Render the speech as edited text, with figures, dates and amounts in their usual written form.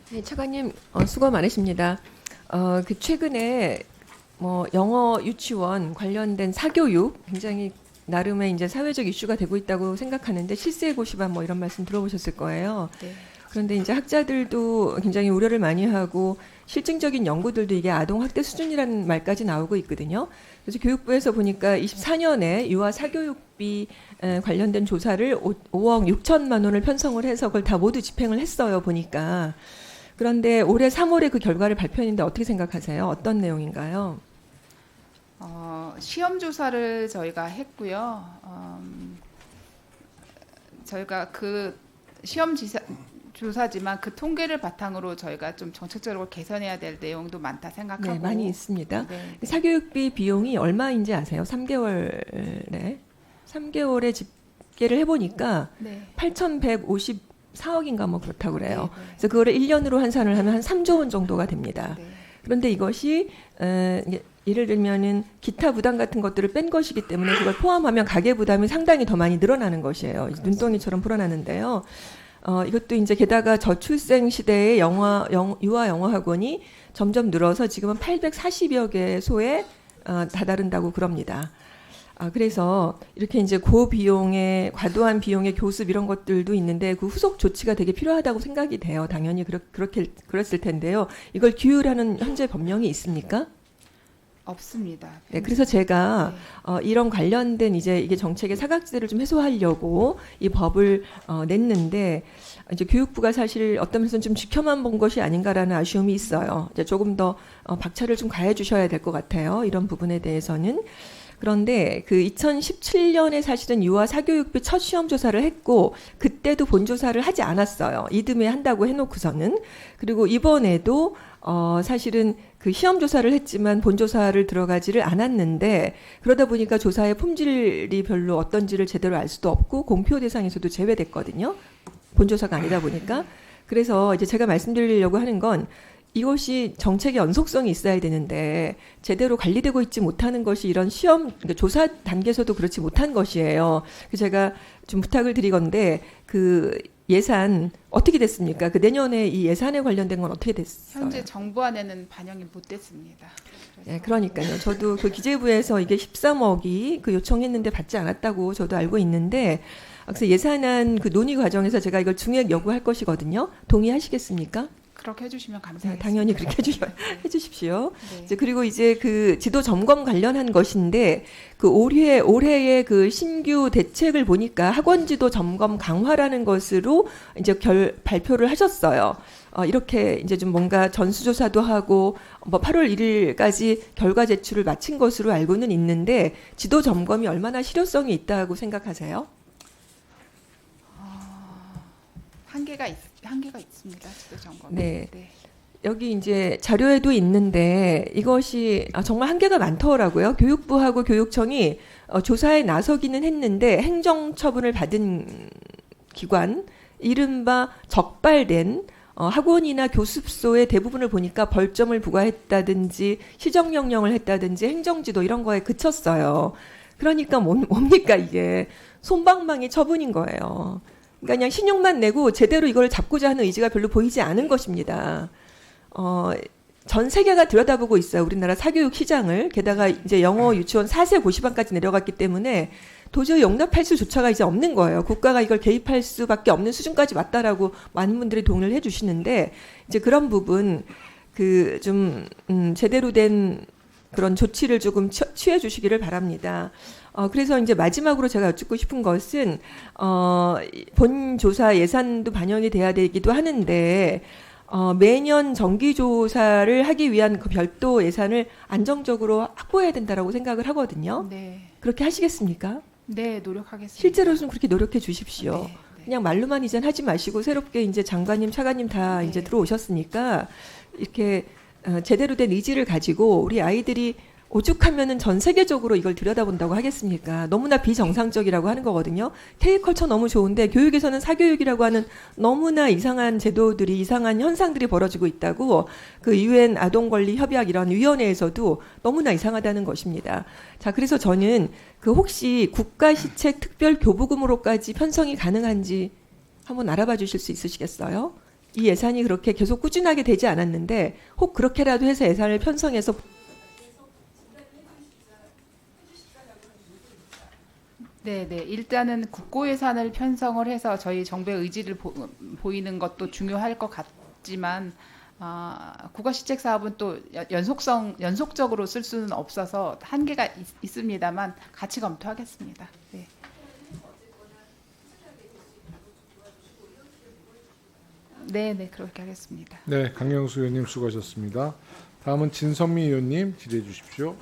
네, 차관님 수고 많으십니다. 최근에 영어 유치원 관련된 사교육 굉장히 나름의 이제 사회적 이슈가 되고 있다고 생각하는데 실세 고시반 이런 말씀 들어보셨을 거예요. 네. 그런데 이제 학자들도 굉장히 우려를 많이 하고 실증적인 연구들도 이게 아동 학대 수준이라는 말까지 나오고 있거든요. 그래서 교육부에서 보니까 24년에 유아 사교육비 관련된 조사를 5억 6천만 원을 편성을 해서 그걸 다 모두 집행을 했어요, 보니까. 그런데 올해 3월에 그 결과를 발표했는데 어떻게 생각하세요? 어떤 내용인가요? 시험 조사를 저희가 했고요. 저희가 그 시험 조사지만 그 통계를 바탕으로 저희가 좀 정책적으로 개선해야 될 내용도 많다 생각하고. 네, 많이 있습니다. 네. 사교육비 비용이 얼마인지 아세요? 3개월에 집계를 해보니까 네. 8,154억인가 그렇다고 그래요. 네, 네. 그래서 그거를 1년으로 환산을 하면 한 3조 원 정도가 됩니다. 네. 그런데 이것이 예를 들면은 기타 부담 같은 것들을 뺀 것이기 때문에 그걸 포함하면 가계 부담이 상당히 더 많이 늘어나는 것이에요. 눈덩이처럼 불어나는데요. 이것도 이제 게다가 저출생 시대의 유아 영어 학원이 점점 늘어서 지금은 840여 개소에 다다른다고 그럽니다. 그래서 이렇게 이제 고비용의 과도한 비용의 교습 이런 것들도 있는데 그 후속 조치가 되게 필요하다고 생각이 돼요. 당연히 그랬을 텐데요. 이걸 규율하는 현재 법령이 있습니까? 없습니다. 네, 그래서 제가 이런 관련된 이제 이게 정책의 사각지대를 좀 해소하려고 이 법을 냈는데 이제 교육부가 사실 어떤 면에서는 좀 지켜만 본 것이 아닌가라는 아쉬움이 있어요. 이제 조금 더 박차를 좀 가해 주셔야 될 것 같아요. 이런 부분에 대해서는. 그런데 그 2017년에 사실은 유아 사교육비 첫 시험 조사를 했고 그때도 본 조사를 하지 않았어요. 이듬해 한다고 해놓고서는. 그리고 이번에도 사실은 그 시험 조사를 했지만 본 조사를 들어가지를 않았는데 그러다 보니까 조사의 품질이 별로 어떤지를 제대로 알 수도 없고 공표 대상에서도 제외됐거든요. 본 조사가 아니다 보니까. 그래서 이제 제가 말씀드리려고 하는 건 이것이 정책의 연속성이 있어야 되는데 제대로 관리되고 있지 못하는 것이 이런 시험 그러니까 조사 단계에서도 그렇지 못한 것이에요. 그래서 제가 좀 부탁을 드리건데 그 예산 어떻게 됐습니까? 그 내년에 이 예산에 관련된 건 어떻게 됐어요? 현재 정부안에는 반영이 못 됐습니다. 네, 그러니까요. 저도 그 기재부에서 이게 13억이 그 요청했는데 받지 않았다고 저도 알고 있는데 그래서 예산안 그 논의 과정에서 제가 이걸 증액 요구할 것이거든요. 동의하시겠습니까? 그렇게 해주시면 네, 감사하겠습니다. 당연히 그렇게 해주십시오. 네. 이제 그리고 이제 그 지도 점검 관련한 것인데 그 올해의 그 신규 대책을 보니까 학원 지도 점검 강화라는 것으로 이제 발표를 하셨어요. 이렇게 이제 좀 뭔가 전수조사도 하고 8월 1일까지 결과 제출을 마친 것으로 알고는 있는데 지도 점검이 얼마나 실효성이 있다고 생각하세요? 한계가 있습니다. 지도 점검. 네. 여기 이제 자료에도 있는데 이것이 정말 한계가 많더라고요. 교육부하고 교육청이 조사에 나서기는 했는데 행정처분을 받은 기관, 이른바 적발된 학원이나 교습소의 대부분을 보니까 벌점을 부과했다든지 시정명령을 했다든지 행정지도 이런 거에 그쳤어요. 그러니까 뭡니까 이게 솜방망이 처분인 거예요. 그러니까 그냥 신용만 내고 제대로 이걸 잡고자 하는 의지가 별로 보이지 않은 것입니다. 전 세계가 들여다보고 있어요. 우리나라 사교육 시장을. 게다가 이제 영어 유치원 4세 고시반까지 내려갔기 때문에 도저히 용납할 수조차가 이제 없는 거예요. 국가가 이걸 개입할 수밖에 없는 수준까지 왔다라고 많은 분들이 동의를 해주시는데 이제 그런 부분 그 좀 제대로 된 그런 조치를 조금 취해 주시기를 바랍니다. 그래서 이제 마지막으로 제가 여쭙고 싶은 것은 본 조사 예산도 반영이 돼야 되기도 하는데 매년 정기 조사를 하기 위한 그 별도 예산을 안정적으로 확보해야 된다라고 생각을 하거든요. 네. 그렇게 하시겠습니까? 네, 노력하겠습니다. 실제로 좀 그렇게 노력해 주십시오. 네, 네. 그냥 말로만 이젠 하지 마시고 새롭게 이제 장관님, 차관님 다 네. 이제 들어오셨으니까 이렇게 제대로 된 의지를 가지고 우리 아이들이 오죽하면은 전 세계적으로 이걸 들여다본다고 하겠습니까? 너무나 비정상적이라고 하는 거거든요. K컬처 너무 좋은데 교육에서는 사교육이라고 하는 너무나 이상한 제도들이 이상한 현상들이 벌어지고 있다고 그 UN 아동권리 협약 이런 위원회에서도 너무나 이상하다는 것입니다. 자, 그래서 저는 그 혹시 국가시책 특별 교부금으로까지 편성이 가능한지 한번 알아봐 주실 수 있으시겠어요? 이 예산이 그렇게 계속 꾸준하게 되지 않았는데 혹 그렇게라도 해서 예산을 편성해서 네, 일단은 국고 예산을 편성을 해서 저희 정부의 의지를 보이는 것도 중요할 것 같지만 국가시책 사업은 또 연속적으로 쓸 수는 없어서 한계가 있습니다만 같이 검토하겠습니다. 네. 네, 그렇게 하겠습니다. 네, 강영수 의원님 수고하셨습니다. 다음은 진선미 의원님 질의해 주십시오.